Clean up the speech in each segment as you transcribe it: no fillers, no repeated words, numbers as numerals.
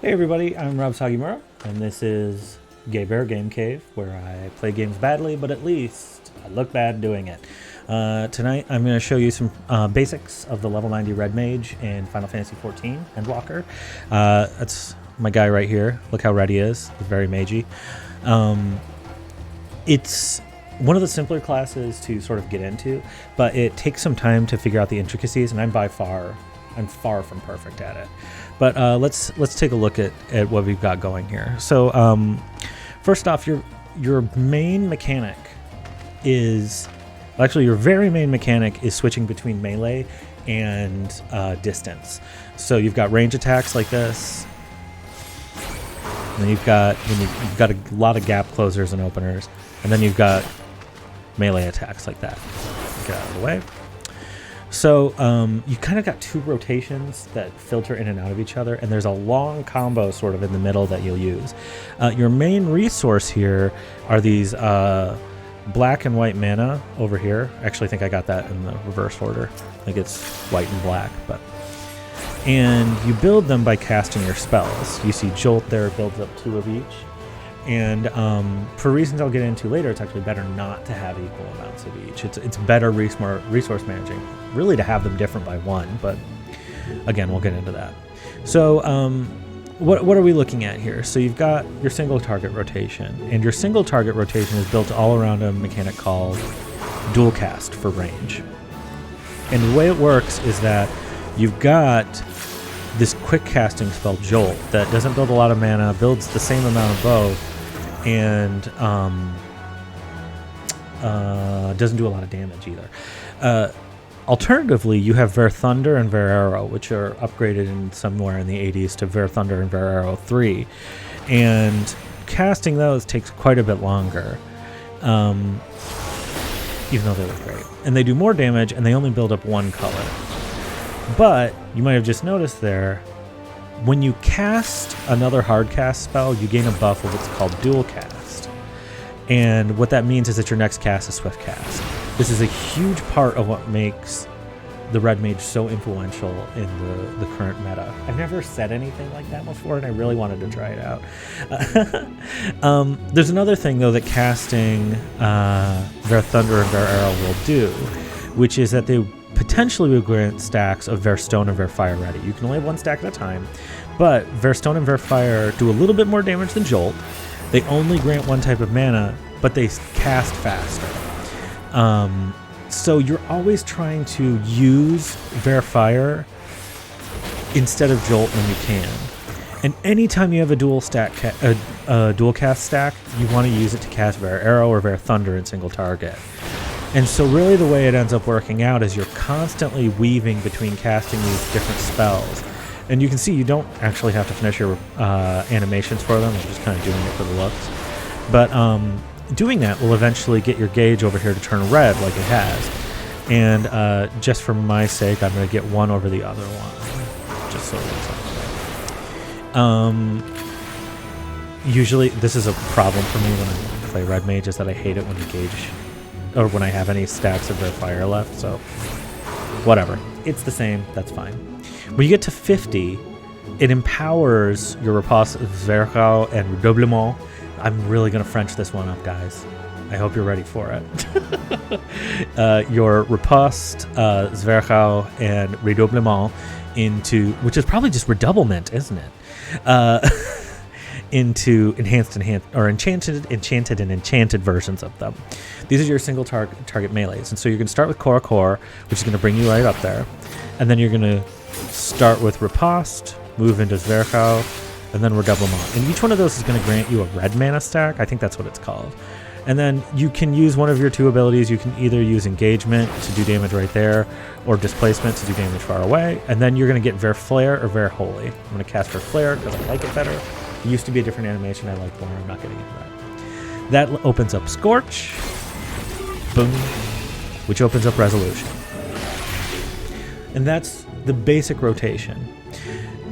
Hey everybody, I'm Rob Sagimura, and this is Gay Bear Game Cave, where I play games badly, but at least I look bad doing it. Tonight I'm going to show you some basics of the level 90 Red Mage in Final Fantasy XIV Endwalker. That's my guy right here. Look how red he is. He's very magey. It's one of the simpler classes to sort of get into, but it takes some time to figure out the intricacies, and I'm far from perfect at it. But let's take a look at what we've got going here. So first off, your main mechanic is actually your very main mechanic is switching between melee and distance. So you've got range attacks like this, and then you've got a lot of gap closers and openers, and then you've got melee attacks like that. Get out of the way. So you kind of got two rotations that filter in and out of each other, and there's a long combo sort of in the middle that you'll use. Your main resource here are these black and white mana over here. Actually, I think I got that in the reverse order. I think it's white and black, and you build them by casting your spells. You see Jolt there builds up 2 of each. And for reasons I'll get into later, it's actually better not to have equal amounts of each. It's better resource managing, really, to have them different by 1, but again, we'll get into that. So what are we looking at here? So you've got your single target rotation, and your single target rotation is built all around a mechanic called dual cast for range. And the way it works is that you've got this quick casting spell, Jolt, that doesn't build a lot of mana, builds the same amount of both, and doesn't do a lot of damage either. Alternatively, you have Ver Thunder and Ver Arrow, which are upgraded in somewhere in the 80s to Ver Thunder and Ver Arrow 3, and casting those takes quite a bit longer, even though they look great. And they do more damage, and they only build up 1 color. But you might have just noticed there, when you cast another hard cast spell, you gain a buff of what's called dual cast. And what that means is that your next cast is swift cast. This is a huge part of what makes the Red Mage so influential in the current meta. I've never said anything like that before, and I really wanted to try it out. There's another thing, though, that casting Ver Thunder and Ver Arrow will do, which is that they potentially will grant stacks of Ver Stone and Ver Fire ready. You can only have 1 stack at a time, but Ver Stone and Ver Fire do a little bit more damage than Jolt. They only grant 1 type of mana, but they cast faster. So you're always trying to use Ver Fire instead of Jolt when you can. And anytime you have a dual cast stack, you want to use it to cast Ver Arrow or Ver Thunder in single target. And so really the way it ends up working out is you're constantly weaving between casting these different spells. And you can see you don't actually have to finish your animations for them. You're just kind of doing it for the looks. But doing that will eventually get your gauge over here to turn red like it has. And just for my sake, I'm going to get 1 over the other one. Just so it's usually, this is a problem for me when I play Red Mage, is that I hate it when the gauge, or when I have any stacks of Red Fire left, so whatever. It's the same, that's fine. When you get to 50, it empowers your Riposte, Zwerchau, and Redoublement. I'm really going to French this one up, guys. I hope you're ready for it. Your Riposte, Zwerchau, and Redoublement into, which is probably just Redoublement, isn't it? Into enchanted and enchanted versions of them. These are your single target melees, and so you're going to start with Core, which is going to bring you right up there, and then you're going to start with Riposte, move into Zwerchau, and then Redoublement. And each one of those is going to grant you a red mana stack. I think that's what it's called. And then you can use one of your 2 abilities. You can either use Engagement to do damage right there, or Displacement to do damage far away. And then you're going to get Ver Flare or Ver Holy. I'm going to cast Ver Flare because I like it better. It used to be a different animation I like more. I'm not getting into that. That opens up Scorch, boom, which opens up Resolution. And that's the basic rotation.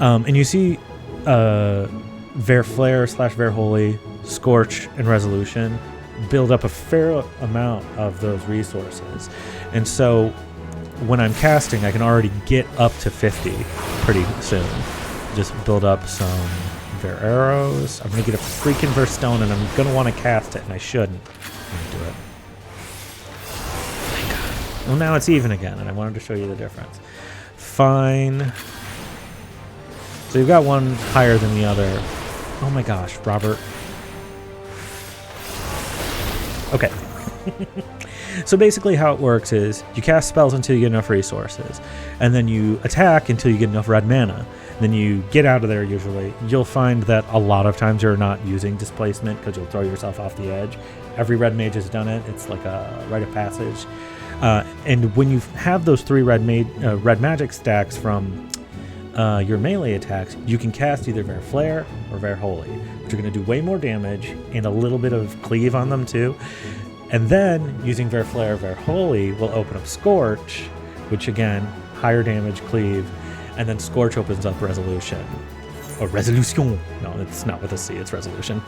And you see Ver Flare / Ver Holy, Scorch, and Resolution build up a fair amount of those resources. And so when I'm casting, I can already get up to 50 pretty soon. just build up some Ver Arrows. I'm going to get a freaking Ver Stone, and I'm going to want to cast it, and I shouldn't. I'm going to do it. Thank God. Well, now it's even again, and I wanted to show you the difference. Fine. So you've got one higher than the other. Oh my gosh, Robert. Okay. So basically how it works is you cast spells until you get enough resources, and then you attack until you get enough red mana. Then you get out of there usually. You'll find that a lot of times you're not using displacement because you'll throw yourself off the edge. Every red mage has done it. It's like a rite of passage. And when you have those 3 red magic stacks from your melee attacks, you can cast either Ver Flare or Ver Holy, which are going to do way more damage and a little bit of cleave on them too. And then using Ver Flare or Ver Holy will open up Scorch, which again, higher damage, cleave, and then Scorch opens up Resolution. Or Resolution. No, it's not with a C, it's Resolution.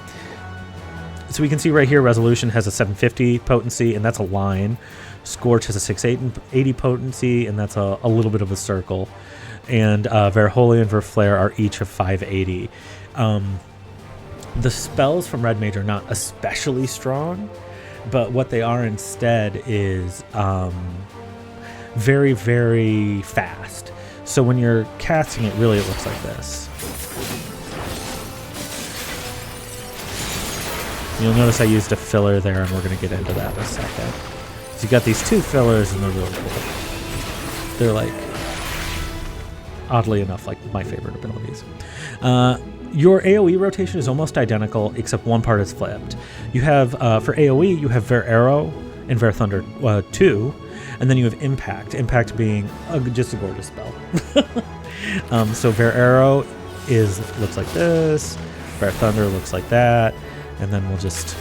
So we can see right here, Resolution has a 750 potency, and that's a line. Scorch has a 680 potency, and that's a little bit of a circle. And Ver Holy and Ver Flare are each of 580. The spells from Red Mage are not especially strong, but what they are instead is very, very fast. So when you're casting it, really it looks like this. You'll notice I used a filler there, and we're going to get into that in a second. So you got these 2 fillers, and they're really cool. They're like, oddly enough, like my favorite abilities. Your AoE rotation is almost identical, except one part is flipped. You have, for AoE, you have Ver Arrow and Ver Thunder 2, and then you have Impact. Impact being just a gorgeous spell. So Ver Arrow looks like this, Ver Thunder looks like that, and then we'll just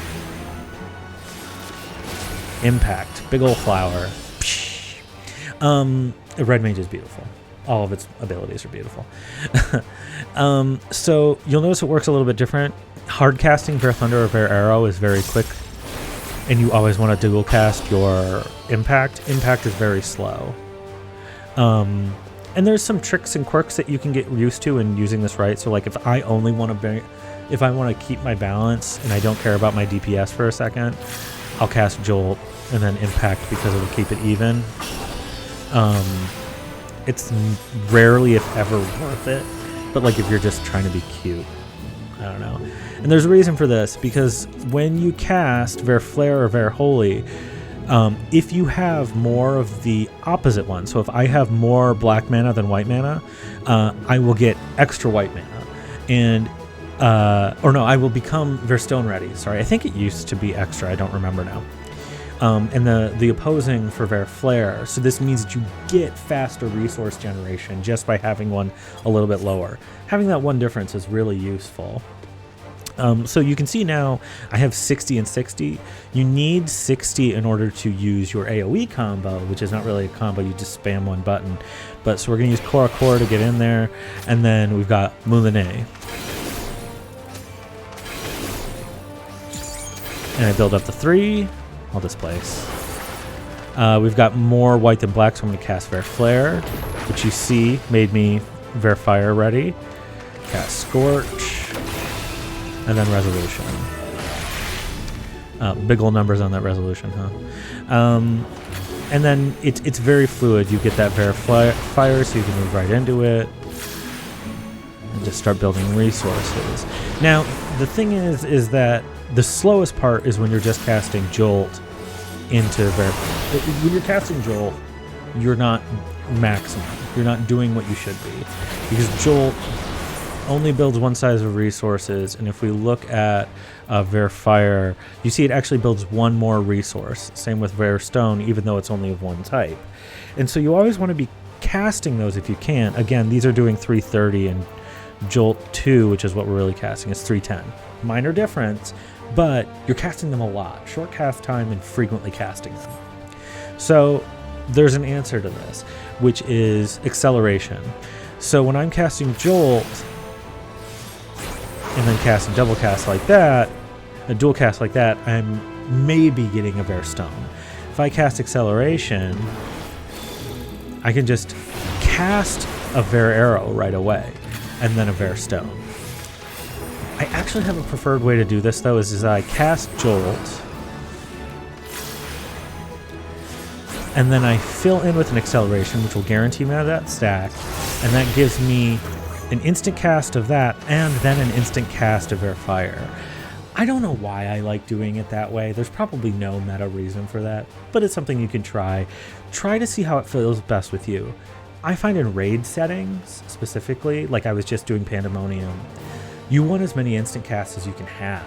Impact, big old flower. Red Mage is beautiful. All of its abilities are beautiful. So you'll notice it works a little bit different. Hard casting Ver Thunder or Ver Arrow is very quick, and you always want to dual cast your Impact. Impact is very slow. And there's some tricks and quirks that you can get used to in using this right. So like if I want to keep my balance and I don't care about my DPS for a second, I'll cast Jolt and then Impact because it'll keep it even. It's rarely, if ever, worth it. But like if you're just trying to be cute, I don't know. And there's a reason for this, because when you cast Ver Flare or Ver Holy, if you have more of the opposite one, so if I have more black mana than white mana, I will get extra white mana. And I will become Ver Stone ready. Sorry, I think it used to be extra. I don't remember now. And the opposing for Ver Flare. So this means that you get faster resource generation just by having one a little bit lower. Having that one difference is really useful. So you can see now I have 60 and 60. You need 60 in order to use your AoE combo, which is not really a combo. You just spam one button. But so we're going to use Cora Cora to get in there. And then we've got Moulinet. And I build up the 3. I'll displace. We've got more white than black, so I'm going to cast Ver Flare, which you see made me Ver Fire ready. Cast Scorch, and then Resolution. Big ol' numbers on that Resolution, huh? And then it's very fluid. You get that Ver Fire, so you can move right into it and just start building resources. Now, the thing is that the slowest part is when you're just casting Jolt into Ver. When you're casting Jolt, you're not maximum. You're not doing what you should be, because Jolt only builds one size of resources, and if we look at Ver Fire, you see it actually builds one more resource. Same with Ver Stone, even though it's only of one type. And so you always want to be casting those if you can. Again, these are doing 330, and Jolt 2, which is what we're really casting, is 310. Minor difference, but you're casting them a lot. Short cast time and frequently casting them. So there's an answer to this, which is acceleration. So when I'm casting Jolt and then casting double cast like that, a dual cast like that, I'm maybe getting a Ver Stone. If I cast acceleration, I can just cast a Ver Arrow right away. and then a Ver Stone. I actually have a preferred way to do this, though, is I cast Jolt, and then I fill in with an Acceleration, which will guarantee me that stack, and that gives me an instant cast of that, and then an instant cast of Air Fire. I don't know why I like doing it that way. There's probably no meta reason for that, but it's something you can try. Try to see how it feels best with you. I find in raid settings, specifically, like I was just doing Pandemonium, you want as many instant casts as you can have,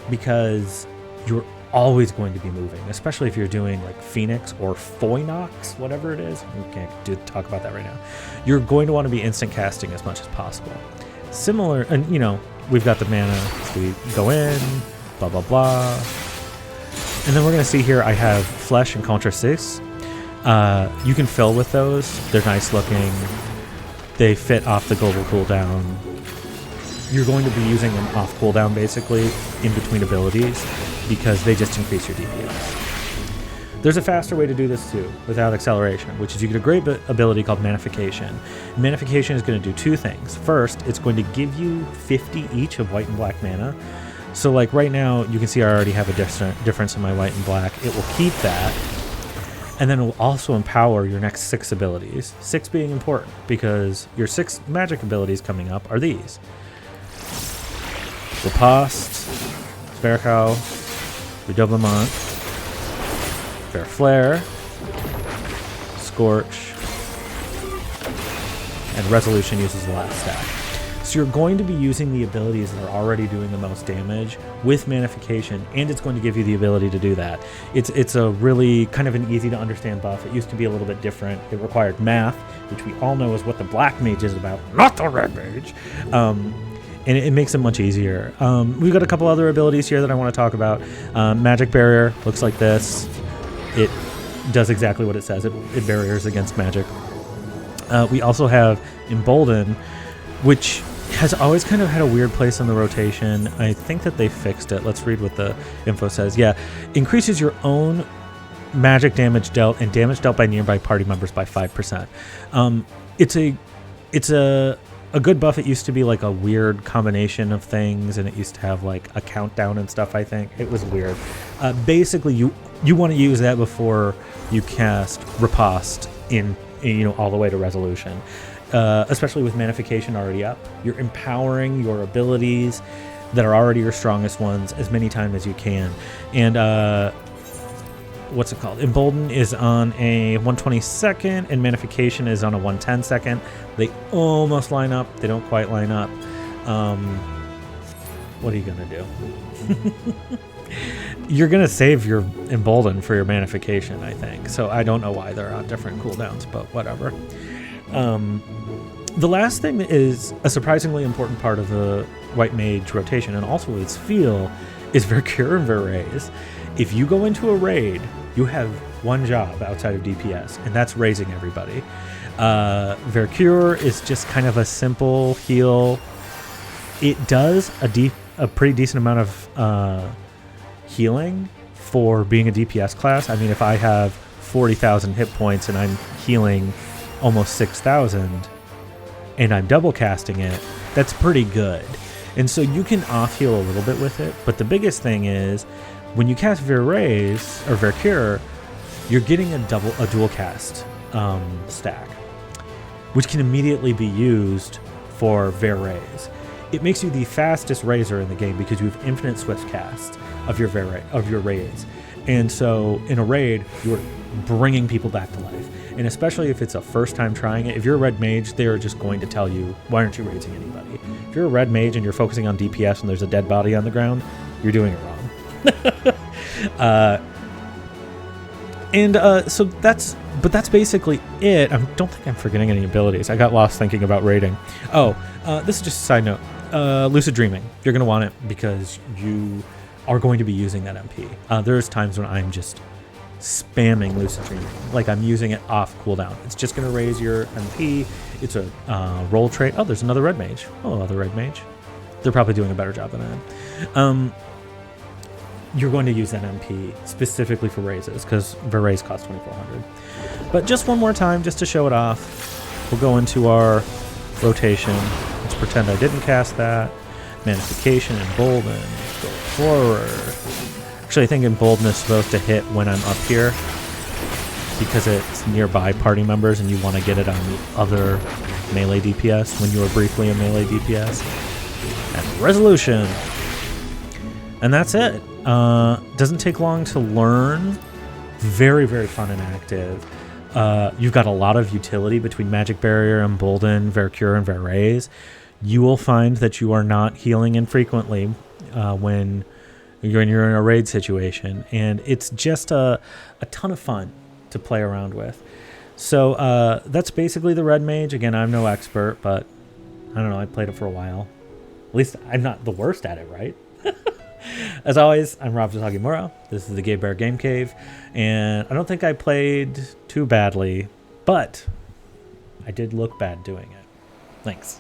because you're always going to be moving, especially if you're doing like Phoenix or Phoinox, whatever it is. We can't talk about that right now. You're going to want to be instant casting as much as possible. Similar, and you know, we've got the mana, so we go in, blah, blah, blah. And then we're going to see here I have Flesh and Contra 6. You can fill with those. They're nice looking. They fit off the global cooldown. You're going to be using them off cooldown, basically, in between abilities, because they just increase your DPS. There's a faster way to do this too, without acceleration, which is you get a great ability called Manification. Manification is going to do two things. First, it's going to give you 50 each of white and black mana. So like right now, you can see I already have a difference in my white and black. It will keep that. And then it will also empower your next 6 abilities. 6 being important, because your 6 magic abilities coming up are these. Riposte, Spherical, Redoublement, Fair Flare, Scorch, and Resolution uses the last stack. So you're going to be using the abilities that are already doing the most damage with Manification, and it's going to give you the ability to do that. It's a really kind of an easy to understand buff. It used to be a little bit different. It required math, which we all know is what the Black Mage is about, not the Red Mage. And it makes it much easier. We've got a couple other abilities here that I want to talk about. Magic Barrier looks like this. It does exactly what it says. It barriers against magic. We also have Embolden, which has always kind of had a weird place in the rotation. I think that they fixed it. Let's read what the info says. Yeah, increases your own magic damage dealt and damage dealt by nearby party members by 5%. It's a good buff. It used to be like a weird combination of things, and it used to have like a countdown and stuff. I think it was weird. Basically, you want to use that before you cast Riposte in all the way to Resolution. Especially with Manification already up, you're empowering your abilities that are already your strongest ones as many times as you can. And what's it called? Embolden is on a 122nd, and Manification is on a 110-second. They almost line up. They don't quite line up. What are you gonna do? You're gonna save your Embolden for your Manification, I think. So I don't know why they're on different cooldowns, but whatever. The last thing is a surprisingly important part of the White Mage rotation, and also its feel, is Vercure and Verraise. If you go into a raid, you have one job outside of DPS, and that's raising everybody. Vercure is just kind of a simple heal. It does a pretty decent amount of healing for being a DPS class. I mean, if I have 40,000 hit points and I'm healing almost 6,000 and I'm double casting it, that's pretty good. And so you can off heal a little bit with it, but the biggest thing is when you cast Verraise or Vercure, you're getting a dual cast stack, which can immediately be used for Verraise. It makes you the fastest raiser in the game because you have infinite swift cast of your raids. And so in a raid, you're bringing people back to life. And especially if it's a first time trying it, if you're a Red Mage, they are just going to tell you, why aren't you raising anybody? If you're a Red Mage and you're focusing on DPS and there's a dead body on the ground, you're doing it wrong. So that's basically it. I don't think I'm forgetting any abilities. I got lost thinking about raiding. This is just a side note. Lucid Dreaming. You're going to want it because you are going to be using that MP. There's times when I'm just spamming Lucid Dreaming. Like I'm using it off cooldown. It's just going to raise your MP. It's a roll trait. Oh, there's another Red Mage. Oh, another Red Mage. They're probably doing a better job than I am. You're going to use that MP specifically for raises because Verraise costs 2,400. But just one more time, just to show it off, we'll go into our rotation. It's pretend I didn't cast that. Magnification, Embolden, go forward. Actually, I think Embolden is supposed to hit when I'm up here because it's nearby party members and you want to get it on the other melee DPS when you were briefly a melee DPS. And Resolution. And that's it. Doesn't take long to learn. Very, very fun and active. You've got a lot of utility between Magic Barrier, Embolden, Vercure, and Verraise. You will find that you are not healing infrequently when you're in a raid situation. And it's just a ton of fun to play around with. So that's basically the Red Mage. Again, I'm no expert, but I don't know. I played it for a while. At least I'm not the worst at it, right? As always, I'm Rob Sagimura. This is the Gay Bear Game Cave, and I don't think I played too badly, but I did look bad doing it. Thanks.